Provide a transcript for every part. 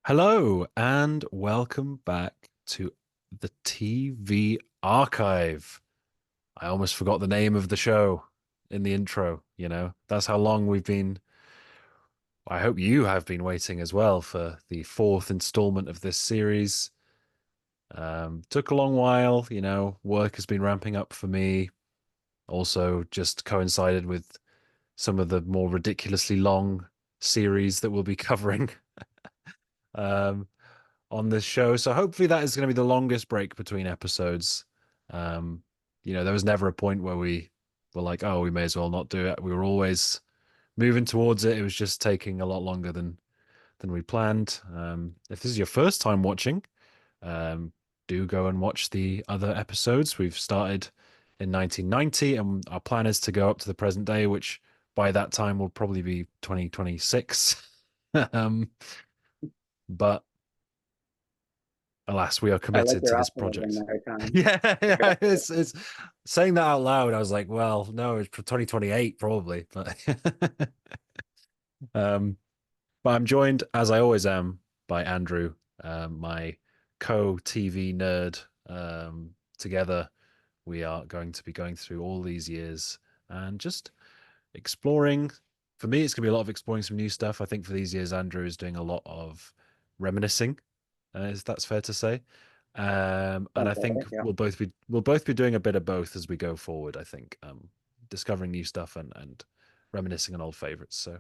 Hello and welcome back to the TV Archive. I almost forgot the name of the show in the intro, That's how long we've been. I hope you have been waiting as well for the fourth installment of this series. Took a long while, work has been ramping up for me. Also, just coincided with some of the more ridiculously long series that we'll be covering. Um, on this show. So hopefully that is going to be the longest break between episodes. Um, there was never a point where we were like, oh, we may as well not do it. We were always moving towards it. It was just taking a lot longer than we planned. If this is your first time watching, um, do go and watch the other episodes. We've started in 1990, and our plan is to go up to the present day, which by that time will probably be 2026. um, but alas, we are I like committed to your this optimism project. there, Tom. Yeah, yeah, it's saying that out loud. I was like, well, no, it's for 2028 probably, but um, but I'm joined as I always am by Andrew, my co-TV nerd. Together, we are going to be going through all these years and just exploring. For me, it's going to be a lot of exploring some new stuff. I think for these years, Andrew is doing a lot of reminiscing. Is that's fair to say? And Sounds I like think it, yeah. we'll both be doing a bit of both as we go forward. I think discovering new stuff and reminiscing on old favorites. So,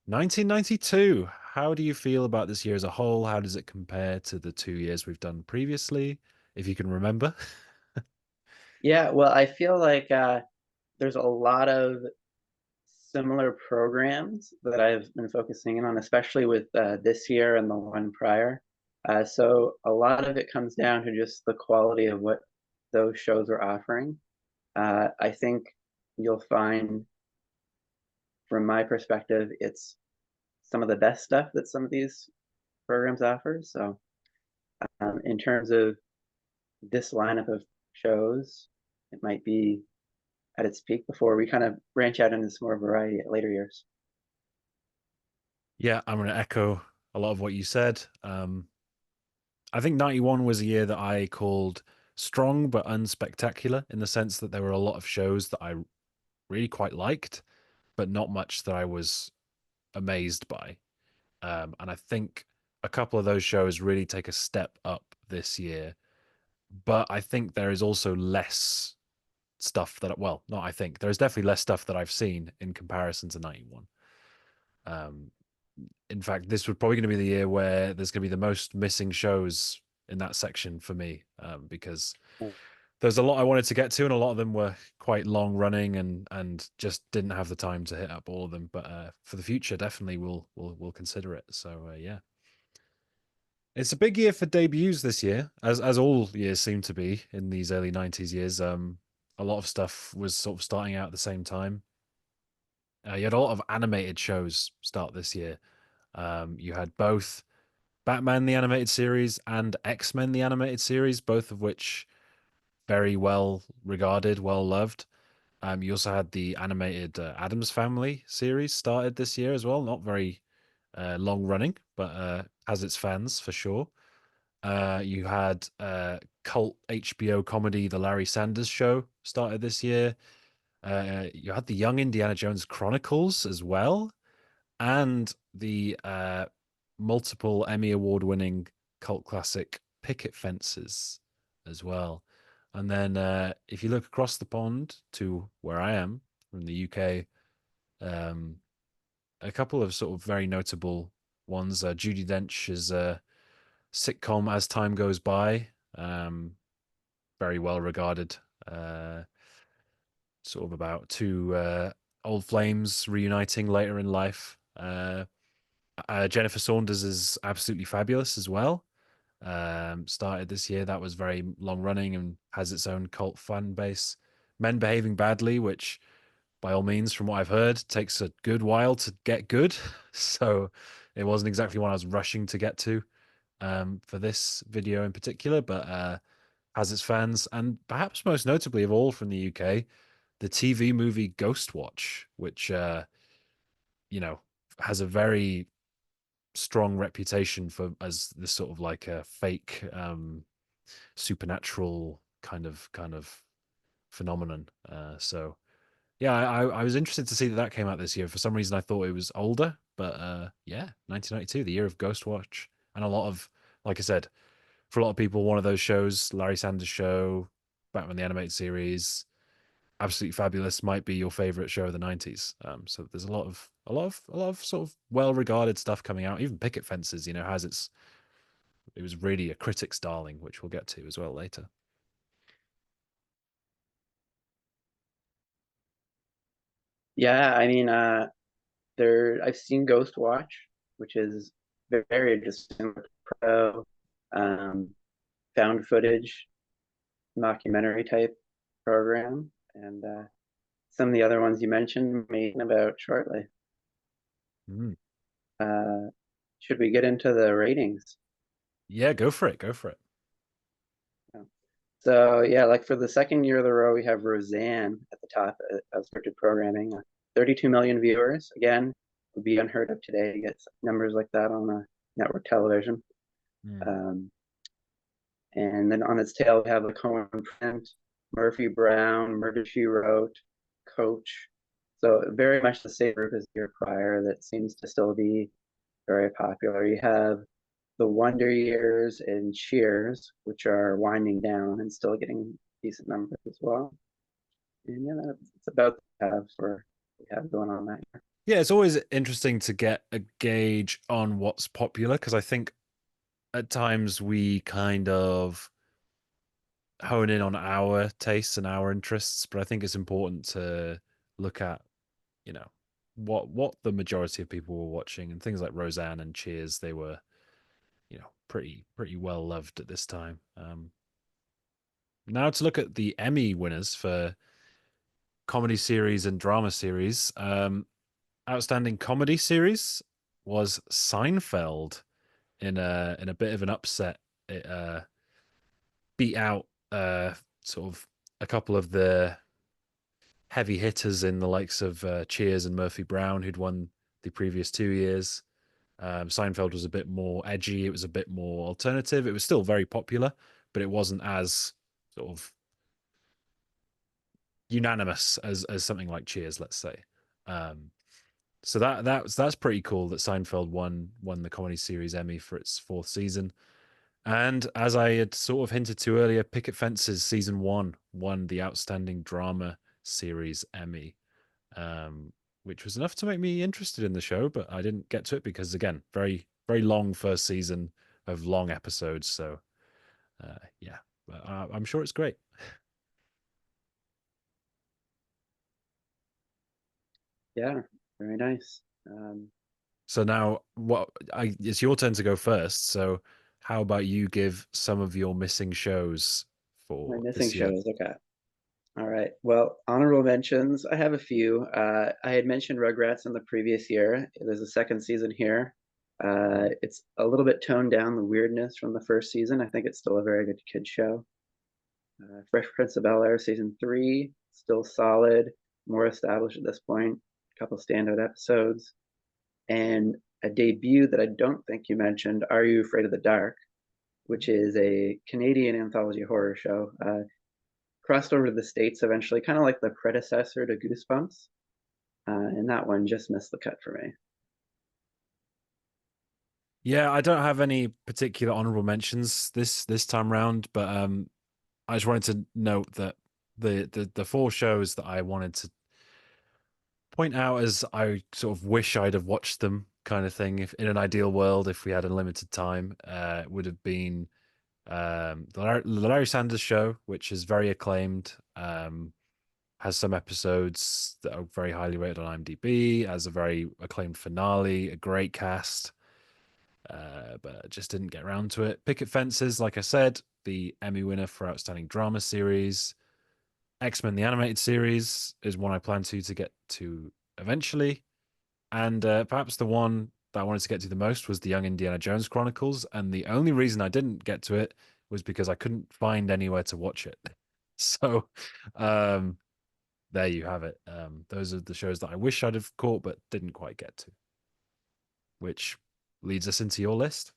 1992. How do you feel about this year as a whole? How does it compare to the 2 years we've done previously, if you can remember? Yeah, well, I feel like there's a lot of similar programs that I've been focusing in on, especially with this year and the one prior. So a lot of it comes down to just the quality of what those shows are offering. I think you'll find, from my perspective, it's some of the best stuff that some of these programs offer. So in terms of this lineup of shows, it might be at its peak before we kind of branch out into some more variety at later years. Yeah, I'm going to echo a lot of what you said. I think 91 was a year that I called strong but unspectacular in the sense that there were a lot of shows that I really quite liked, but not much that I was amazed by. And I think a couple of those shows really take a step up this year. But I think there is also less stuff that, well, not I think, there is definitely less stuff that I've seen in comparison to 91. Um, in fact, this would probably going to be the year where there's going to be the most missing shows in that section for me, because there's a lot I wanted to get to, and a lot of them were quite long running and just didn't have the time to hit up all of them. But for the future, definitely we'll consider it. So yeah, it's a big year for debuts this year, as all years seem to be in these early '90s years. A lot of stuff was sort of starting out at the same time. You had a lot of animated shows start this year. You had both Batman the animated series and X-Men the animated series, both of which very well regarded, well loved. You also had the animated Adams Family series started this year as well. Not very long running, but has its fans for sure. You had cult HBO comedy The Larry Sanders Show started this year. You had the Young Indiana Jones Chronicles as well, and the multiple Emmy Award winning cult classic Picket Fences as well. And then if you look across the pond to where I am from the UK, um, a couple of sort of very notable ones. Judy Dench's sitcom As Time Goes By, um, very well regarded, uh, sort of about two old flames reuniting later in life. Jennifer Saunders is absolutely fabulous as well. Started this year. That was very long running and has its own cult fan base. Men Behaving Badly, which by all means, from what I've heard, takes a good while to get good. So it wasn't exactly one I was rushing to get to for this video in particular, but has its fans. And perhaps most notably of all from the UK, the TV movie Ghost Watch, which, you know, has a very strong reputation for as this sort of like a fake supernatural kind of phenomenon. So yeah, I was interested to see that came out this year. For some reason, I thought it was older, but yeah, 1992, the year of Ghostwatch, and a lot of, like I said, for a lot of people, one of those shows, Larry Sanders Show, Batman the Animated Series, absolutely fabulous, might be your favorite show of the 90s. So there's a lot of sort of well-regarded stuff coming out. Even Picket Fences, has it was really a critic's darling, which we'll get to as well later. Yeah, I mean, I've seen Ghost Watch, which is very interesting. Pro, um, found footage, documentary type program, and some of the other ones you mentioned, made about shortly. Mm. Uh, should we get into the ratings? Yeah, go for it. Go for it. Yeah. So yeah, like for the second year of the row, we have Roseanne at the top of scripted programming. 32 million viewers. Again, would be unheard of today to get numbers like that on a network television. Mm. Um, and then on its tail, we have the Cohen Print, Murphy Brown, Murder She Wrote, Coach. So very much the same group as the year prior that seems to still be very popular. You have the Wonder Years and Cheers, which are winding down and still getting decent numbers as well. And yeah, that's about the have for what we have going on that year. Yeah, it's always interesting to get a gauge on what's popular because I think at times we kind of hone in on our tastes and our interests, but I think it's important to look at, you know, what the majority of people were watching, and things like Roseanne and Cheers, they were, pretty well loved at this time. Now to look at the Emmy winners for comedy series and drama series. Outstanding comedy series was Seinfeld in a bit of an upset. It beat out sort of a couple of the heavy hitters in the likes of Cheers and Murphy Brown, who'd won the previous 2 years. Seinfeld was a bit more edgy. It was a bit more alternative. It was still very popular, but it wasn't as sort of unanimous as something like Cheers, let's say. Um, so that's pretty cool that Seinfeld won the comedy series Emmy for its fourth season. And as I had sort of hinted to earlier, Picket Fences season one won the Outstanding Drama Series Emmy, um, which was enough to make me interested in the show, but I didn't get to it because, again, very, very long first season of long episodes. So, yeah, but I'm sure it's great. Yeah, very nice. Um, So now, it's your turn to go first. So, how about you give some of your missing shows my for missing this year? shows. Okay. All right. Well, honorable mentions. I have a few. I had mentioned Rugrats in the previous year. There's a second season here. It's a little bit toned down the weirdness from the first season. I think it's still a very good kid show. Fresh Prince of Bel-Air season three, still solid, more established at this point. A couple standout episodes, and a debut that I don't think you mentioned. Are You Afraid of the Dark? Which is a Canadian anthology horror show. Crossed over to the States eventually, kind of like the predecessor to Goosebumps. And that one just missed the cut for me. Yeah, I don't have any particular honorable mentions this time round, but I just wanted to note that the four shows that I wanted to point out as I sort of wish I'd have watched them kind of thing. If in an ideal world, if we had unlimited time, would have been the Larry Sanders Show, which is very acclaimed. Has some episodes that are very highly rated on IMDb. Has a very acclaimed finale, a great cast. But just didn't get around to it. Picket Fences, like I said, the Emmy winner for Outstanding Drama Series. X-Men the Animated Series is one I plan to get to eventually. And perhaps the one that I wanted to get to the most was the Young Indiana Jones Chronicles. And the only reason I didn't get to it was because I couldn't find anywhere to watch it. So um, there you have it. Those are the shows that I wish I'd have caught but didn't quite get to, which leads us into your list.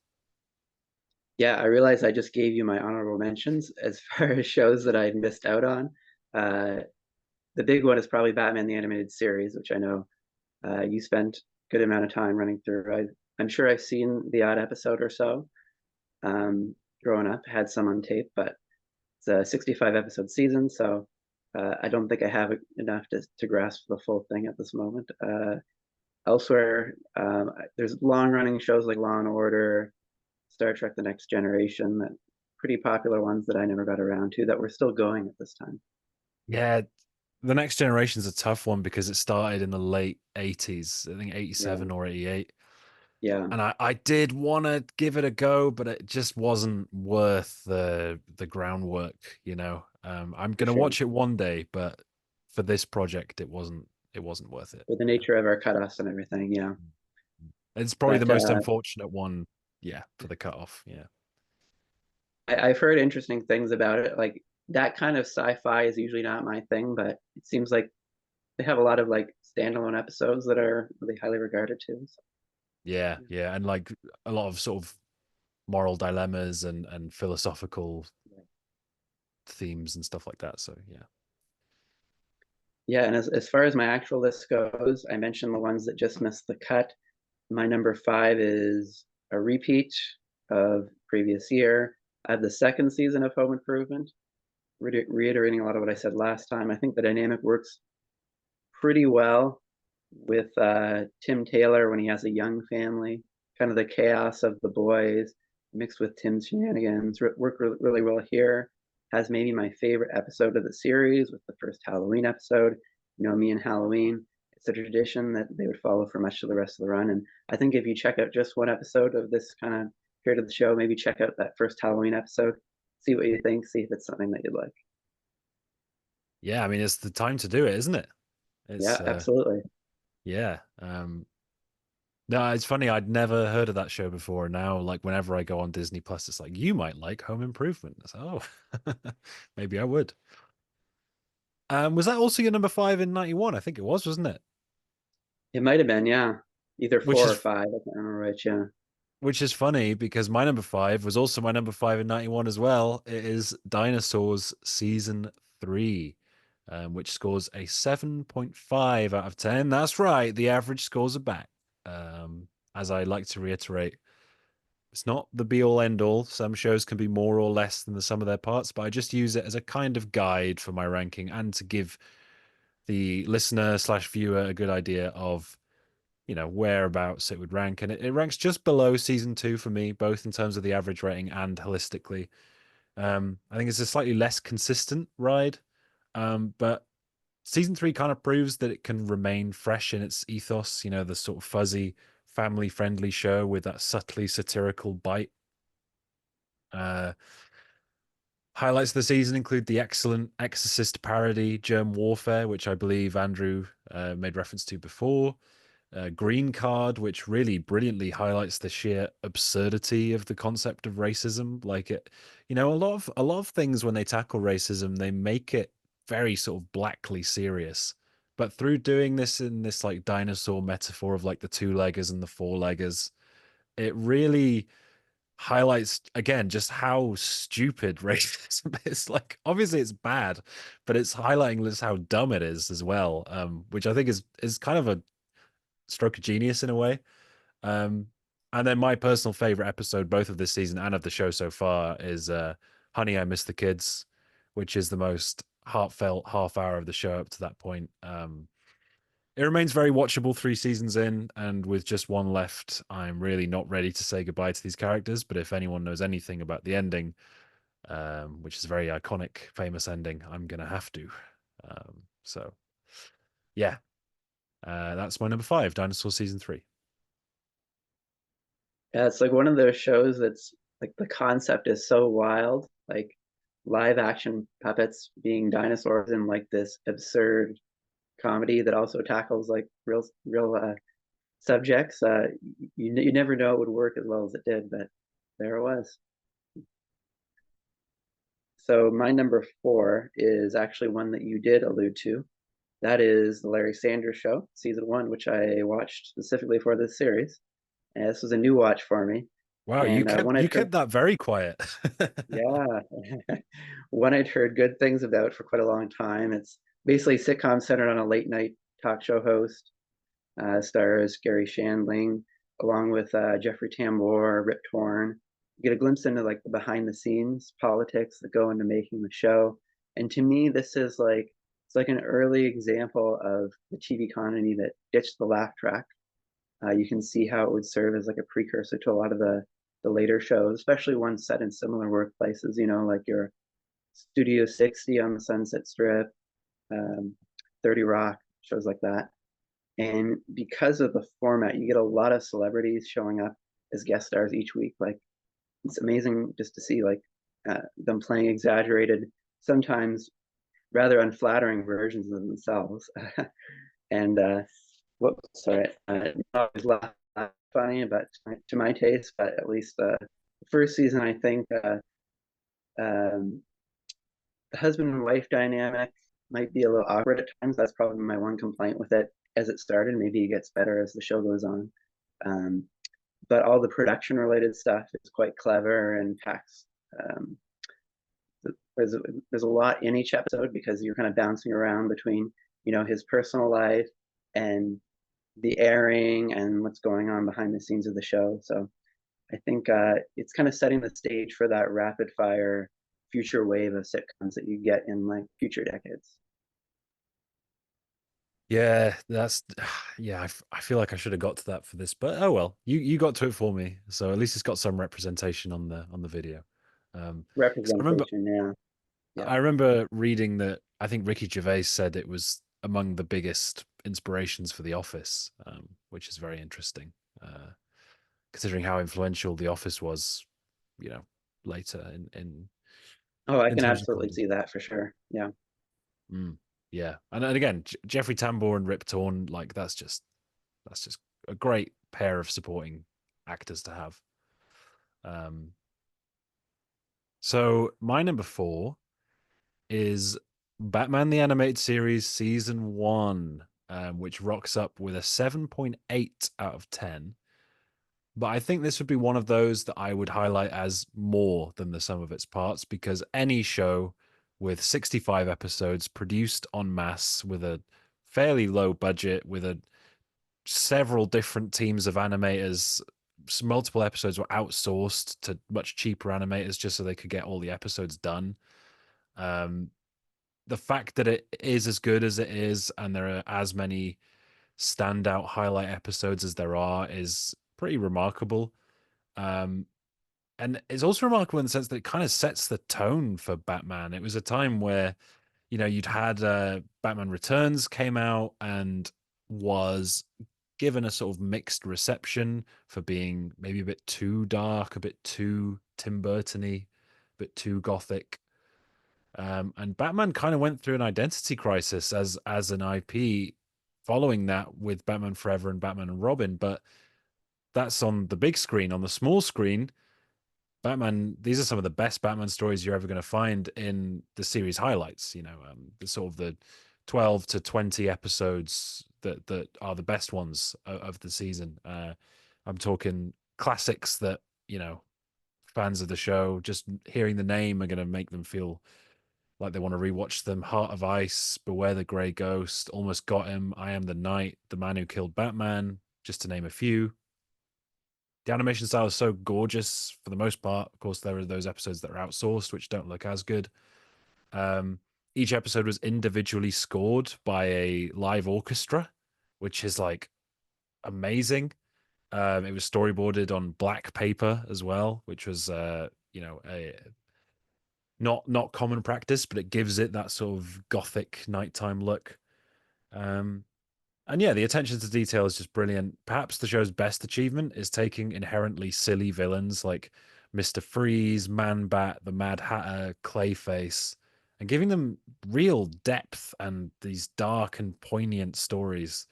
Yeah, I realized I just gave you my honorable mentions as far as shows that I missed out on. Uh, the big one is probably Batman the Animated Series, which I know you spent a good amount of time running through. I'm sure I've seen the odd episode or so growing up, had some on tape, but it's a 65 episode season, so I don't think I have enough to grasp the full thing at this moment. Elsewhere, there's long running shows like Law and Order, Star Trek The Next Generation, that pretty popular ones that I never got around to that were still going at this time. Yeah, the next generation's a tough one because it started in the late 80s, I think Yeah, 87 or 88. yeah, And I did want to give it a go, but it just wasn't worth the groundwork, you know. I'm for gonna sure. watch it one day, but for this project, it wasn't worth it. With the Yeah. nature of our cutoffs and everything, yeah. It's probably the But most unfortunate one, yeah, for the cutoff. Yeah. I've heard interesting things about it. Like that kind of sci-fi is usually not my thing, but it seems like they have a lot of like standalone episodes that are really highly regarded too. So, Yeah, yeah. yeah. And like a lot of sort of moral dilemmas and philosophical themes and stuff like that. So yeah. Yeah, and as far as my actual list goes, I mentioned the ones that just missed the cut. My number five is a repeat of previous year. I have the second season of Home Improvement, reiterating a lot of what I said last time. I think the dynamic works pretty well with Tim Taylor when he has a young family, kind of the chaos of the boys mixed with Tim's shenanigans work really well here. Has maybe my favorite episode of the series with the first Halloween episode. You know, me and Halloween. It's a tradition that they would follow for much of the rest of the run. And I think if you check out just one episode of this kind of period of the show, maybe check out that first Halloween episode, see what you think, see if it's something that you'd like. Yeah, I mean it's the time to do it, isn't it? It's Yeah, absolutely. yeah. No, it's funny. I'd never heard of that show before. Now, like whenever I go on Disney Plus, it's like you might like Home Improvement. It's, oh, maybe I would. Was that also your number five in '91? I think it was, wasn't it? It might have been, yeah. Either Which four or is five. I can't remember which, yeah. which is funny because my number five was also my number five in '91 as well. It is Dinosaurs season three, which scores a 7.5 out of 10. That's right. The average scores are back. As I like to reiterate, it's not the be all end all. Some shows can be more or less than the sum of their parts, but I just use it as a kind of guide for my ranking and to give the listener slash viewer a good idea of, whereabouts it would rank. And it ranks just below season two for me, both in terms of the average rating and holistically. I think it's a slightly less consistent ride. But season three kind of proves that it can remain fresh in its ethos, the sort of fuzzy, family friendly show with that subtly satirical bite. Uh, Highlights of the season include the excellent Exorcist parody, Germ Warfare, which I believe Andrew made reference to before. Green Card, which really brilliantly highlights the sheer absurdity of the concept of racism. Like it, a lot of things when they tackle racism, they make it very sort of blackly serious. But through doing this in this like dinosaur metaphor of like the two-leggers and the four-leggers, it really highlights again just how stupid racism is. Like obviously it's bad, but it's highlighting just how dumb it is as well, which I think is kind of a stroke of genius in a way. um and then my personal favorite episode both of this season and of the show so far is Honey, I Miss the Kids, which is the most heartfelt half hour of the show up to that point. It remains very watchable 3 seasons in, and with just one left, I'm really not ready to say goodbye to these characters. But if anyone knows anything about the ending, which is a very iconic, famous ending, I'm gonna have to. So yeah, that's my number five, Dinosaur season three. Yeah, it's like one of those shows that's like the concept is so wild, like live action puppets being dinosaurs in like this absurd comedy that also tackles like real subjects. You never know it would work as well as it did, but there it was. So my number four is actually one that you did allude to. That is the Larry Sanders Show, season one, which I watched specifically for this series. And this was a new watch for me, Wow, and one you I'd heard, kept that very quiet. yeah, one I'd heard good things about for quite a long time. It's basically a sitcom centered on a late night talk show host. Stars Gary Shandling along with Jeffrey Tambor, Rip Torn. You get a glimpse into like the behind the scenes politics that go into making the show. And to me, this is like it's like an early example of the TV comedy that ditched the laugh track. You can see how it would serve as like a precursor to a lot of the later shows, especially ones set in similar workplaces. You know, like your Studio 60 on the Sunset Strip, um, 30 Rock, shows like that. And because of the format, you get a lot of celebrities showing up as guest stars each week. Like it's amazing just to see like them playing exaggerated, sometimes rather unflattering versions of themselves. And whoops, sorry, not always funny, but to my taste, but at least the first season, I think um, the husband and wife dynamic might be a little awkward at times. That's probably my one complaint with it as it started. Maybe it gets better as the show goes on. Um, but all the production related stuff is quite clever and packs. Um, there's there's a lot in each episode because you're kind of bouncing around between his personal life and the airing and what's going on behind the scenes of the show. So I think it's kind of setting the stage for that rapid fire future wave of sitcoms that you get in like future decades. Yeah, that's yeah. I feel like I should have got to that for this, but oh well. You got to it for me, so at least it's got some representation on the video. 'Cause Representation, yeah, yeah. I remember reading that I think Ricky Gervais said it was among the biggest inspirations for The Office, which is very interesting, considering how influential The Office was, you know, later Oh, I in can terms of absolutely comedy. see that for sure. Yeah. Mm, yeah, and again, Jeffrey Tambor and Rip Torn, like that's just a great pair of supporting actors to have. Um, so my number four is Batman the Animated Series Season 1, which rocks up with a 7.8 out of 10. But I think this would be one of those that I would highlight as more than the sum of its parts because any show with 65 episodes produced en masse with a fairly low budget, with a several different teams of animators, multiple episodes were outsourced to much cheaper animators just so they could get all the episodes done. Um, the fact that it is as good as it is and there are as many standout highlight episodes as there are is pretty remarkable. Um, and it's also remarkable in the sense that it kind of sets the tone for Batman. It was a time where, you'd had Batman Returns came out and was given a sort of mixed reception for being maybe a bit too dark, a bit too Tim Burton-y, a bit too gothic. And Batman kind of went through an identity crisis as an IP following that with Batman Forever and Batman and Robin. But that's on the big screen. On the small screen, Batman, these are some of the best Batman stories you're ever going to find in the series highlights. The sort of the 12 to 20 episodes that are the best ones of the season. I'm talking classics that, fans of the show, just hearing the name are going to make them feel like they want to rewatch them. Heart of Ice, Beware the Grey Ghost, Almost Got Him, I Am the Night, The Man Who Killed Batman, just to name a few. The animation style is so gorgeous for the most part. Of course, there are those episodes that are outsourced, which don't look as good. Um, each episode was individually scored by a live orchestra, which is like amazing. It was storyboarded on black paper as well, which was a not common practice, but it gives it that sort of gothic nighttime look. Um, and yeah, the attention to detail is just brilliant. Perhaps the show's best achievement is taking inherently silly villains like Mr. Freeze, Man Bat, the Mad Hatter, Clayface, and giving them real depth and these dark and poignant stories.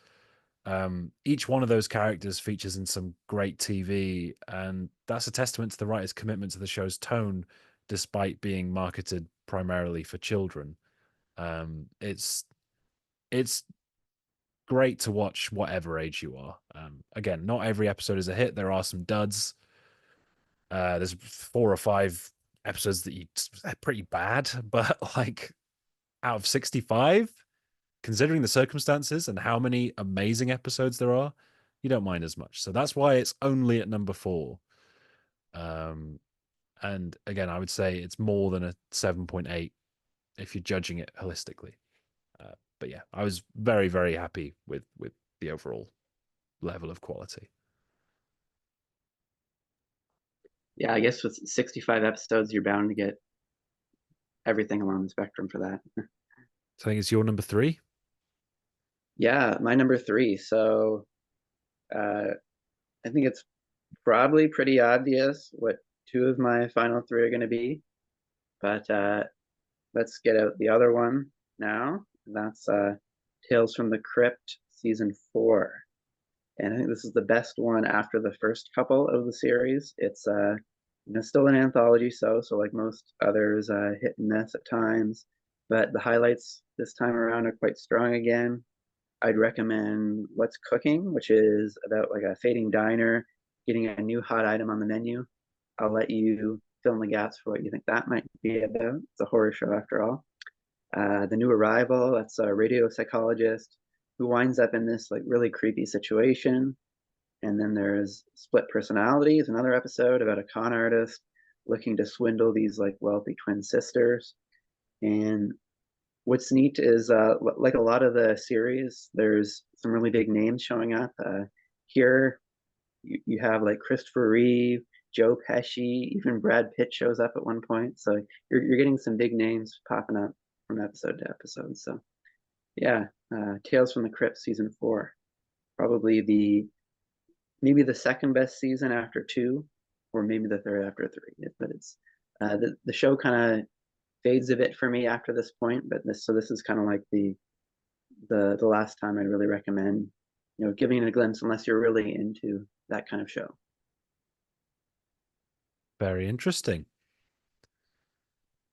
Each one of those characters features in some great TV, and that's a testament to the writer's commitment to the show's tone, despite being marketed primarily for children. It's great to watch whatever age you are. Again, not every episode is a hit. There are some duds. There's 4 or 5 episodes that are pretty bad, but like out of 65, considering the circumstances and how many amazing episodes there are, you don't mind as much. So that's why it's only at number 4. Um, and again, I would say it's more than a 7.8 if you're judging it holistically. But yeah, I was very, very happy with the overall level of quality. Yeah, I guess with 65 episodes, you're bound to get everything along the spectrum for that. So I think it's your number 3. Yeah, my number 3. So uh, I think it's probably pretty obvious what 2 of my final 3 are going to be, but let's get out the other one now. That's Tales from the Crypt season 4. And I think this is the best one after the first couple of the series. It's still an anthology, so like most others, hit and miss at times, but the highlights this time around are quite strong again. I'd recommend What's Cooking, which is about like a fading diner getting a new hot item on the menu. I'll let you fill in the gaps for what you think that might be about. It's a horror show after all. The New Arrival, that's a radio psychologist who winds up in this like really creepy situation. And then there's Split Personalities, another episode about a con artist looking to swindle these like wealthy twin sisters. And what's neat is like a lot of the series, there's some really big names showing up. Here, you have like Christopher Reeve, Joe Pesci, even Brad Pitt shows up at one point. So you're getting some big names popping up from episode to episode. So yeah, Tales from the Crypt season 4, probably maybe the second best season after 2, or maybe the third after 3. But it's the show kind of fades a bit for me after this point. But this is kind of like the last time I'd really recommend giving it a glimpse unless you're really into that kind of show. Very interesting.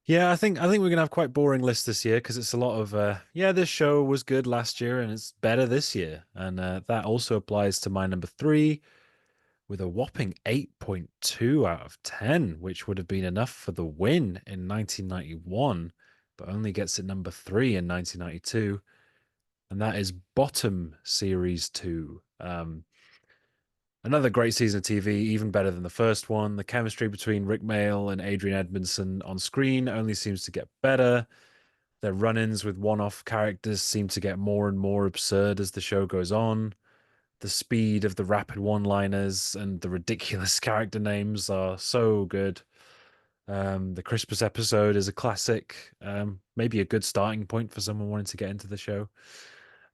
Yeah, I think we're gonna have quite boring lists this year because it's a lot of yeah, this show was good last year and it's better this year, and that also applies to my number 3 with a whopping 8.2 out of 10, which would have been enough for the win in 1991, but only gets it number 3 in 1992, and that is Bottom Series 2. Another great season of TV, even better than the first one. The chemistry between Rick Mayall and Adrian Edmondson on screen only seems to get better. Their run ins with one off characters seem to get more and more absurd as the show goes on. The speed of the rapid one liners and the ridiculous character names are so good. The Christmas episode is a classic, maybe a good starting point for someone wanting to get into the show.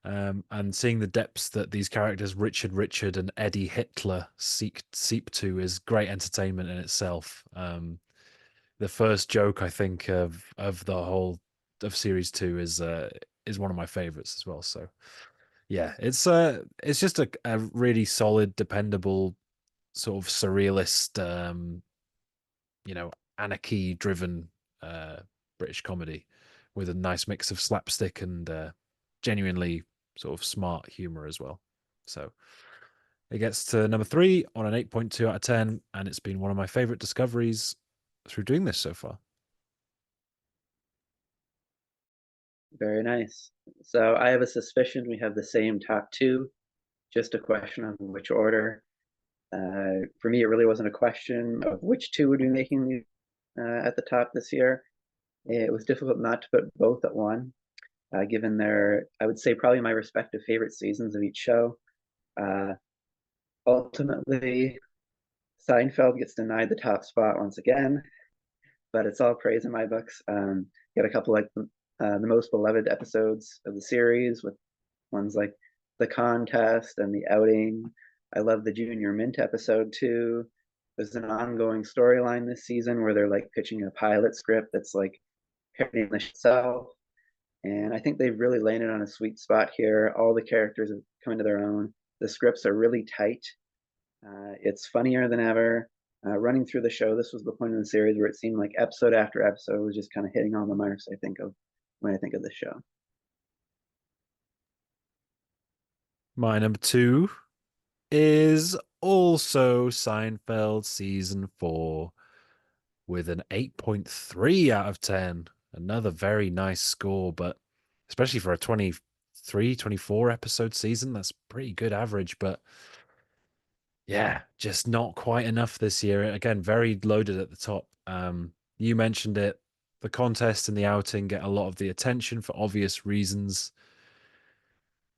And seeing the depths that these characters, Richard and Eddie Hitler, seep to is great entertainment in itself. The first joke I think of the whole of series 2 is one of my favorites as well. So yeah, it's just a really solid, dependable sort of surrealist, you know, anarchy driven British comedy with a nice mix of slapstick and genuinely sort of smart humor as well. So it gets to number 3 on an 8.2 out of 10, and it's been one of my favorite discoveries through doing this so far. Very nice. So I have a suspicion we have the same top 2, just a question of which order. For me, it really wasn't a question of which 2 would be making the at the top this year. It was difficult not to put both at one, given their, I would say, probably my respective favorite seasons of each show. Uh, Ultimately, Seinfeld gets denied the top spot once again, but it's all praise in my books. Got a couple like the most beloved episodes of the series with ones like the contest and the outing. I love the Junior Mint episode too. There's an ongoing storyline this season where they're like pitching a pilot script that's like parodying the show. And I think they've really landed on a sweet spot here. All the characters have come into their own. The scripts are really tight. It's funnier than ever. Running through the show, this was the point in the series where it seemed like episode after episode was just kind of hitting all the marks, I think, of when I think of the show. My number two is also Seinfeld season four with an 8.3 out of 10. Another very nice score, but especially for a 23, 24 episode season, that's pretty good average. But yeah, just not quite enough this year. Again, very loaded at the top. You mentioned it. The contest and the outing get a lot of the attention for obvious reasons.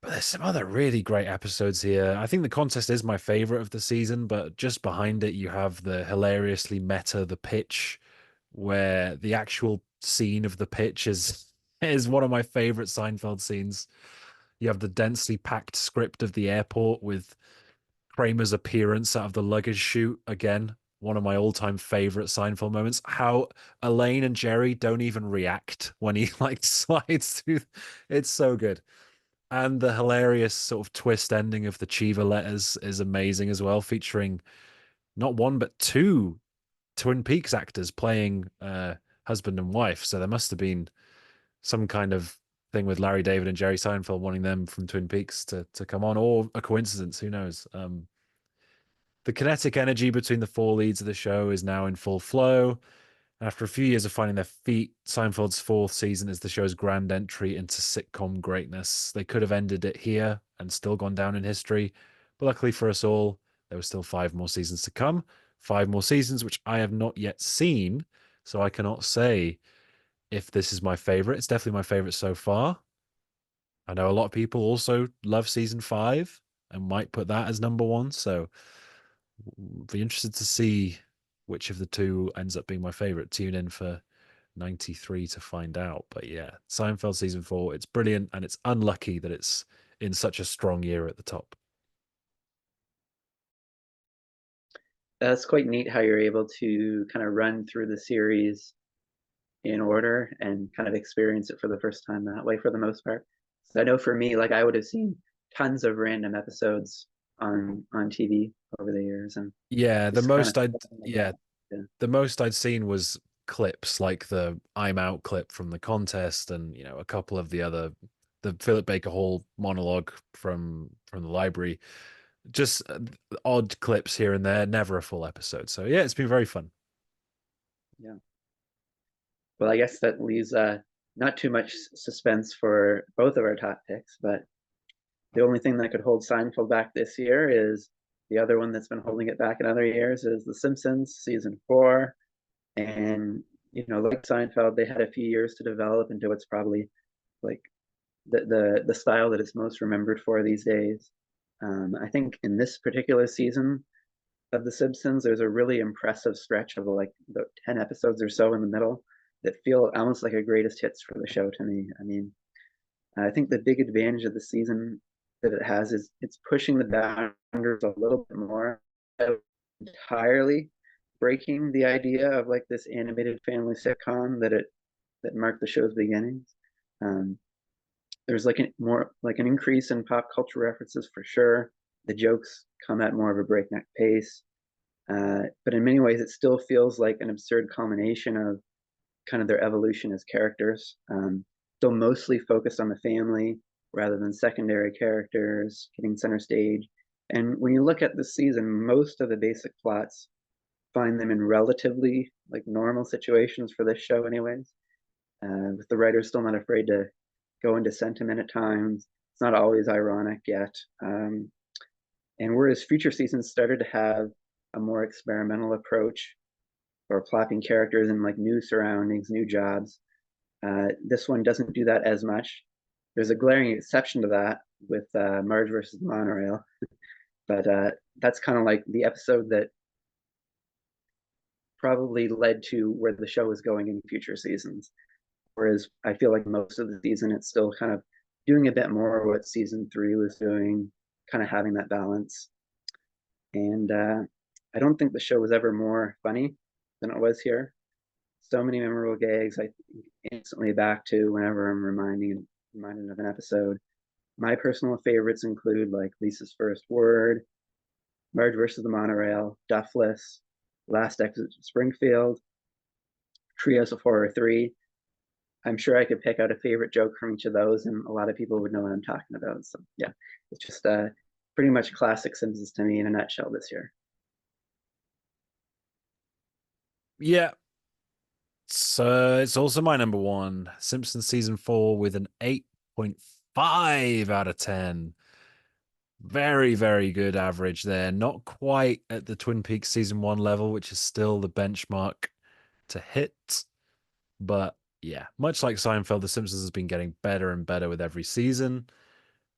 But there's some other really great episodes here. I think the contest is my favorite of the season, but just behind it, you have the hilariously meta The Pitch, where the actual scene of the pitch is one of my favorite Seinfeld scenes. You have the densely packed script of the airport with Kramer's appearance out of the luggage chute again. One of my all-time favorite Seinfeld moments. How Elaine and Jerry don't even react when he like slides through. It's so good. And the hilarious sort of twist ending of the Chiva letters is amazing as well, featuring not one but two Twin Peaks actors playing husband and wife. So there must have been some kind of thing with Larry David and Jerry Seinfeld wanting them from Twin Peaks to come on, or a coincidence. Who knows? The kinetic energy between the four leads of the show is now in full flow. After a few years of finding their feet, Seinfeld's fourth season is the show's grand entry into sitcom greatness. They could have ended it here and still gone down in history, but luckily for us all, there were still 5 more seasons to come. 5 more seasons, which I have not yet seen, so I cannot say if this is my favorite. It's definitely my favorite so far. I know a lot of people also love season five and might put that as number one, so be interested to see which of the two ends up being my favorite. Tune in for 93 to find out. But yeah, Seinfeld season four, it's brilliant and it's unlucky that it's in such a strong year at the top. That's quite neat how you're able to kind of run through the series in order and kind of experience it for the first time that way for the most part. So I know for me, like I would have seen tons of random episodes on TV over the years, and Yeah, just kind of yeah, yeah, the most I'd seen was clips like the I'm out clip from the contest and a couple of the Philip Baker Hall monologue from the library. Just odd clips here and there, never a full episode. So yeah, it's been very fun. yeah. Well, I guess that leaves not too much suspense for both of our top picks, but the only thing that could hold Seinfeld back this year is the other one that's been holding it back in other years is The Simpsons season four. And like Seinfeld, they had a few years to develop into what's probably like the style that it's most remembered for these days. I think in this particular season of The Simpsons, there's a really impressive stretch of like about 10 episodes or so in the middle that feel almost like a greatest hits for the show to me. I mean, I think the big advantage of the season that it has is it's pushing the boundaries a little bit more, entirely breaking the idea of like this animated family sitcom that marked the show's beginnings. Um, there's like an increase in pop culture references for sure. The jokes come at more of a breakneck pace, but in many ways, it still feels like an absurd culmination of kind of their evolution as characters. Still mostly focused on the family rather than secondary characters getting center stage. And when you look at the season, most of the basic plots find them in relatively like normal situations for this show, anyways. With the writers still not afraid to go into sentiment at times. It's not always ironic yet. And whereas future seasons started to have a more experimental approach or plopping characters in like new surroundings, new jobs, this one doesn't do that as much. There's a glaring exception to that with Marge versus the Monorail, but that's kind of like the episode that probably led to where the show is going in future seasons. Whereas I feel like most of the season, it's still kind of doing a bit more what season three was doing, kind of having that balance. And I don't think the show was ever more funny than it was here. So many memorable gags. I think instantly back to whenever I'm reminded of an episode. My personal favorites include like Lisa's first word, Marge versus the Monorail, Duffless, Last Exit to Springfield, Trios of Horror 3, I'm sure I could pick out a favorite joke from each of those, and a lot of people would know what I'm talking about. So yeah, it's just pretty much classic Simpsons to me in a nutshell this year. Yeah, it's also my number one. Simpsons season 4 with an 8.5 out of 10. Very, very good average there. Not quite at the Twin Peaks season 1 level, which is still the benchmark to hit. But yeah, much like Seinfeld, The Simpsons has been getting better and better with every season.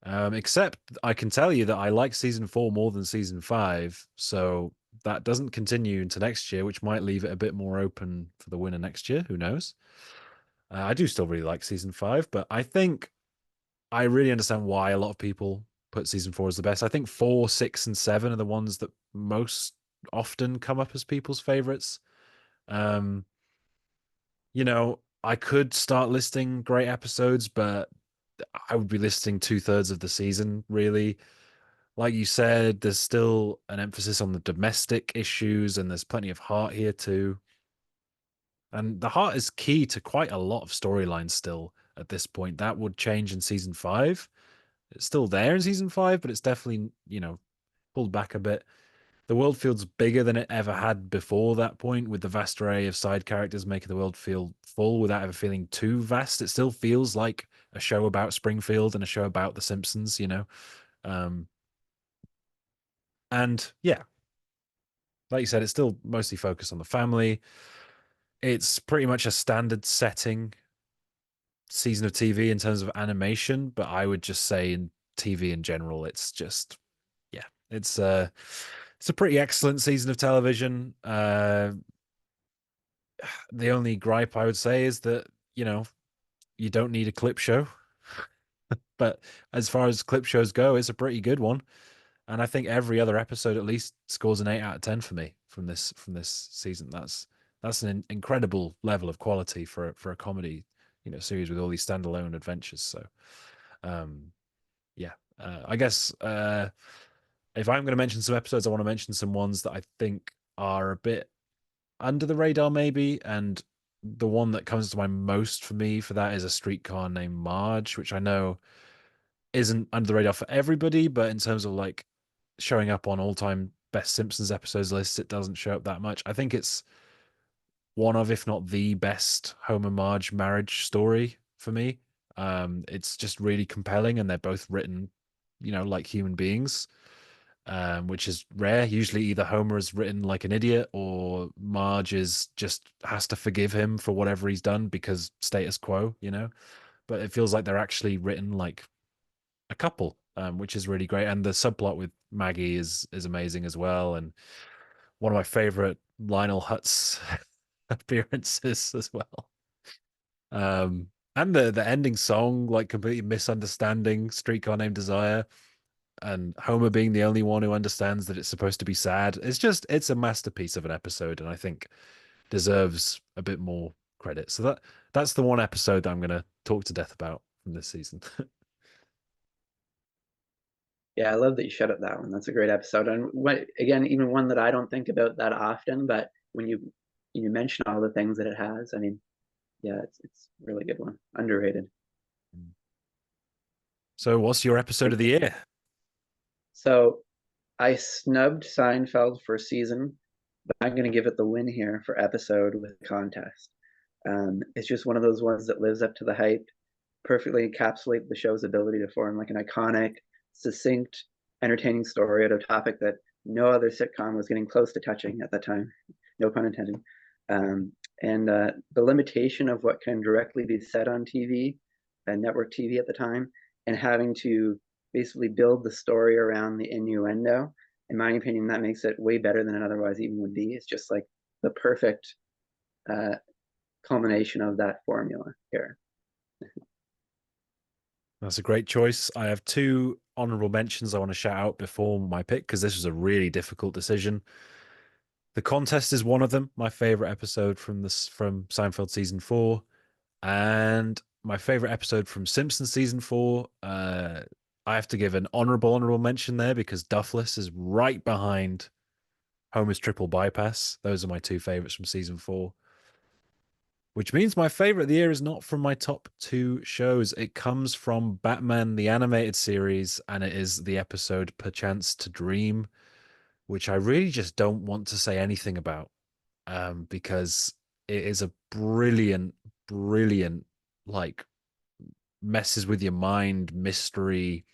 Except I can tell you that I like season 4 more than season 5. So that doesn't continue into next year, which might leave it a bit more open for the winner next year. Who knows? I do still really like season 5, but I think I really understand why a lot of people put season 4 as the best. I think 4, 6, and 7 are the ones that most often come up as people's favorites. Um, I could start listing great episodes, but I would be listing two-thirds of the season, really. Like you said, there's still an emphasis on the domestic issues, and there's plenty of heart here too. And the heart is key to quite a lot of storylines still at this point. That would change in season 5. It's still there in season 5, but it's definitely, pulled back a bit. The world feels bigger than it ever had before that point, with the vast array of side characters making the world feel full without ever feeling too vast. It still feels like a show about Springfield and a show about The Simpsons. Um, and yeah, like you said, it's still mostly focused on the family. It's pretty much a standard setting season of TV in terms of animation, but I would just say in TV in general, it's just yeah, it's a pretty excellent season of television. The only gripe I would say is that you don't need a clip show, but as far as clip shows go, it's a pretty good one. And I think every other episode at least scores an 8 out of 10 for me from this season. That's an incredible level of quality for a comedy, series with all these standalone adventures. So, um, yeah, I guess if I'm going to mention some episodes, I want to mention some ones that I think are a bit under the radar, maybe. And the one that comes to mind most for me for that is A Streetcar Named Marge, which I know isn't under the radar for everybody, but in terms of like showing up on all time best Simpsons episodes lists, it doesn't show up that much. I think it's one of, if not the best Homer Marge marriage story for me. It's just really compelling, and they're both written, like human beings, which is rare. Usually, either Homer is written like an idiot, or Marge is just has to forgive him for whatever he's done because status quo. But it feels like they're actually written like a couple, which is really great. And the subplot with Maggie is amazing as well. And one of my favorite Lionel Hutz appearances as well. And the ending song, like completely misunderstanding Streetcar Named Desire, and Homer being the only one who understands that it's supposed to be sad. It's a masterpiece of an episode, and I think deserves a bit more credit. So that's the one episode that I'm gonna talk to death about from this season. Yeah, I love that you shut up that one. That's a great episode, and what again, even one that I don't think about that often, but when you mention all the things that it has, I mean, yeah, it's a really good one, underrated. So what's your episode of the year? So I snubbed Seinfeld for season, but I'm going to give it the win here for episode with context. It's just one of those ones that lives up to the hype, perfectly encapsulate the show's ability to form like an iconic, succinct, entertaining story at a topic that no other sitcom was getting close to touching at that time. No pun intended. And the limitation of what can directly be said on TV and network TV at the time, and having to basically build the story around the innuendo. In my opinion, that makes it way better than it otherwise even would be. It's just like the perfect uh, culmination of that formula here. That's a great choice. I have two honorable mentions I want to shout out before my pick because this was a really difficult decision. The Contest is one of them, my favorite episode from Seinfeld season 4, and my favorite episode from Simpsons season 4. I have to give an honorable mention there because Duffless is right behind Homer's triple bypass. Those are my two favorites from season 4. Which means my favorite of the year is not from my top two shows. It comes from Batman the Animated Series, and it is the episode Perchance to Dream, which I really just don't want to say anything about, because it is a brilliant, brilliant, like, messes with your mind mystery,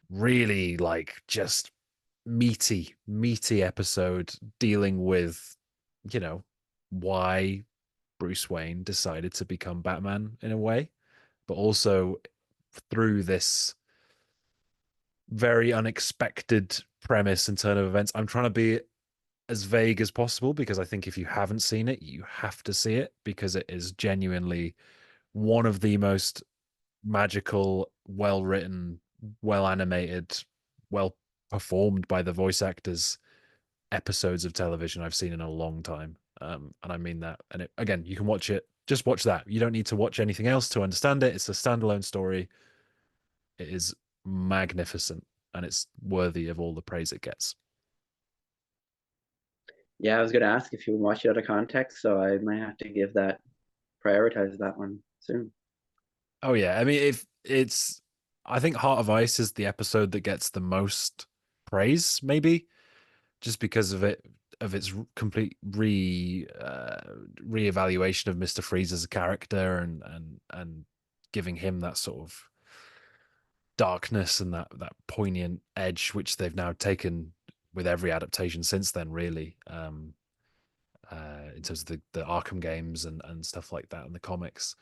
really, like, just meaty, meaty episode dealing with, you know, why Bruce Wayne decided to become Batman in a way, but also through this very unexpected premise and turn of events. I'm trying to be as vague as possible because I think if you haven't seen it, you have to see it because it is genuinely one of the most magical, well written, well animated, well performed by the voice actors episodes of television I've seen in a long time. And I mean that. And it, again, you can watch it. Just watch that. You don't need to watch anything else to understand it. It's a standalone story. It is magnificent and it's worthy of all the praise it gets. Yeah, I was going to ask if you watch it out of context, so I might have to prioritize that one soon. Oh yeah, I mean, if it's, I think Heart of Ice is the episode that gets the most praise, maybe just because of its complete reevaluation of Mister Freeze as a character and giving him that sort of darkness and that poignant edge, which they've now taken with every adaptation since then, really. In terms of the Arkham games and stuff like that in the comics.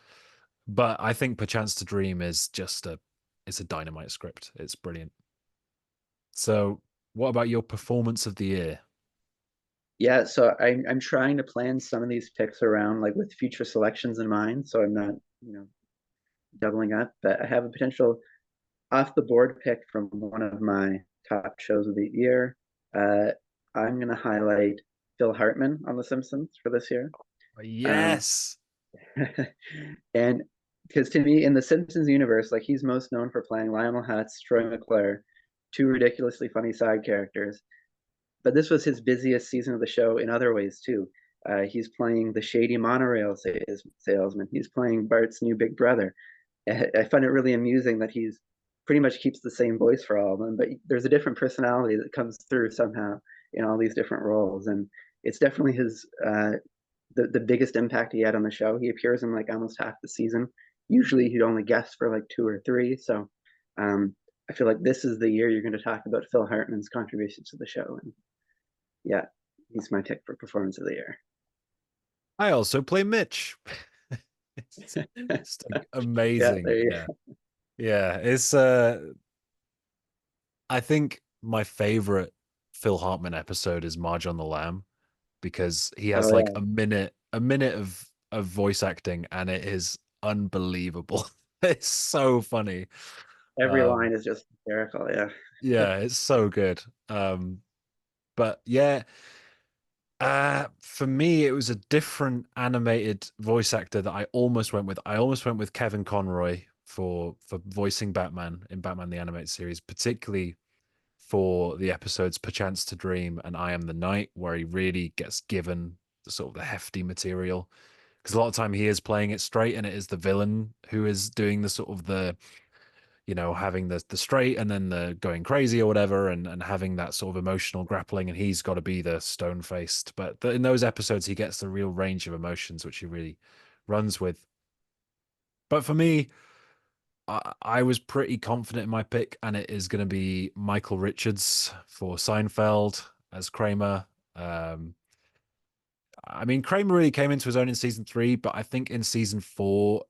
But I think Perchance to Dream is just it's a dynamite script. It's brilliant. So, what about your performance of the year? Yeah, so I'm trying to plan some of these picks around like with future selections in mind, so I'm not, doubling up. But I have a potential off the board pick from one of my top shows of the year. Uh, I'm gonna highlight Phil Hartman on The Simpsons for this year. Um, Yes. and because to me, in the Simpsons universe, like he's most known for playing Lionel Hutz, Troy McClure, two ridiculously funny side characters. But this was his busiest season of the show in other ways too. He's playing the shady monorail salesman. He's playing Bart's new big brother. I find it really amusing that he's pretty much keeps the same voice for all of them, but there's a different personality that comes through somehow in all these different roles, and it's definitely his the biggest impact he had on the show. He appears in like almost half the season. Usually he'd only guest for like two or three, so um, I feel like this is the year you're going to talk about Phil Hartman's contributions to the show, and yeah, he's my pick for performance of the year. I also play Mitch. It's just Yeah, amazing. there you Yeah. Yeah. It's I think my favorite Phil Hartman episode is Marge on the Lamb because he go. has Oh like yeah, a minute of voice acting and it is unbelievable. It's so funny. every Um line is just hysterical. Yeah. yeah, it's so good. But yeah, for me it was a different animated voice actor that I almost went with. I almost went with Kevin Conroy for voicing Batman in Batman the Animated Series, particularly for the episodes Perchance to Dream and I Am the Night, where he really gets given the sort of the hefty material. Because a lot of time he is playing it straight, and it is the villain who is doing the sort of having the straight and then the going crazy or whatever, and having that sort of emotional grappling, and he's got to be the stone faced. But in those episodes, he gets the real range of emotions, which he really runs with. But for me, I was pretty confident in my pick, and it is going to be Michael Richards for Seinfeld as Kramer. Um, I mean, Kramer really came into his own in season three, but I think in season four,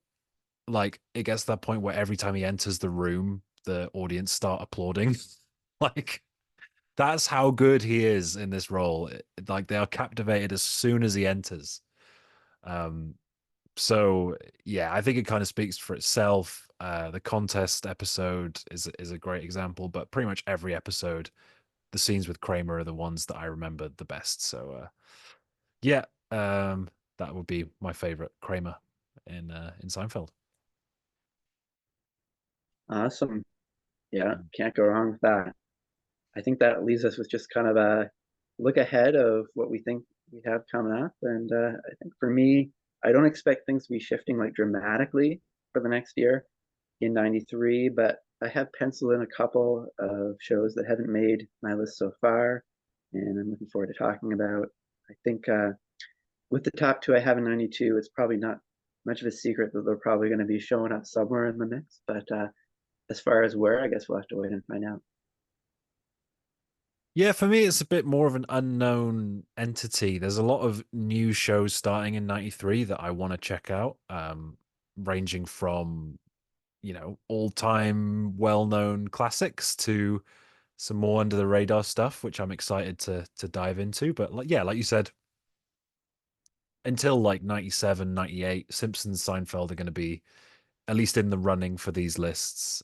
like it gets to that point where every time he enters the room, the audience start applauding. Like that's how good he is in this role. Like they are captivated as soon as he enters. Um, so yeah, I think it kind of speaks for itself. The contest episode is a great example, but pretty much every episode, the scenes with Kramer are the ones that I remember the best. So yeah, that would be my favorite Kramer in Seinfeld. Awesome. Yeah, can't go wrong with that. I think that leaves us with just kind of a look ahead of what we think we have coming up. And I think for me, I don't expect things to be shifting like dramatically for the next year in 93, but I have penciled in a couple of shows that haven't made my list so far, and I'm looking forward to talking about. I think with the top two I have in 92, it's probably not much of a secret that they're probably going to be showing up somewhere in the mix, but as far as where, I guess we'll have to wait and find out. Yeah, for me, it's a bit more of an unknown entity. There's a lot of new shows starting in 93 that I want to check out, ranging from, all-time well-known classics to some more under the radar stuff, which I'm excited to dive into. But like, yeah, like you said, until like 97, 98, Simpsons, Seinfeld are going to be at least in the running for these lists.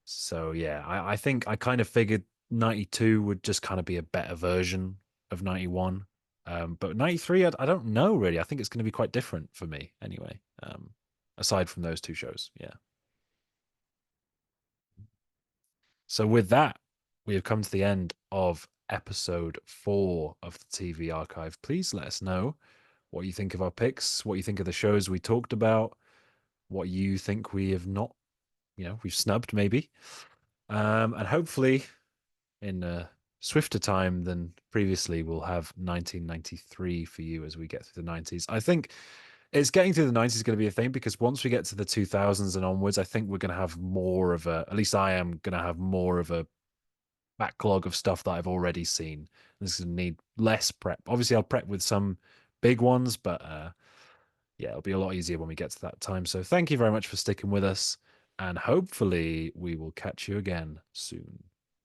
So yeah, I think I kind of figured 92 would just kind of be a better version of 91. But 93, I don't know really. I think it's going to be quite different for me anyway. Aside from those two shows, yeah. So with that, we have come to the end of episode 4 of the TV archive. Please let us know what you think of our picks, what you think of the shows we talked about, what you think we have not, we've snubbed maybe. And hopefully in a swifter time than previously, we'll have 1993 for you as we get through the 90s. I think it's getting through the 90s is going to be a thing because once we get to the 2000s and onwards, I think we're going to have more of a, at least I am going to have more of a backlog of stuff that I've already seen. This is going to need less prep. Obviously, I'll prep with some big ones, but yeah, it'll be a lot easier when we get to that time. So thank you very much for sticking with us, and hopefully we will catch you again soon.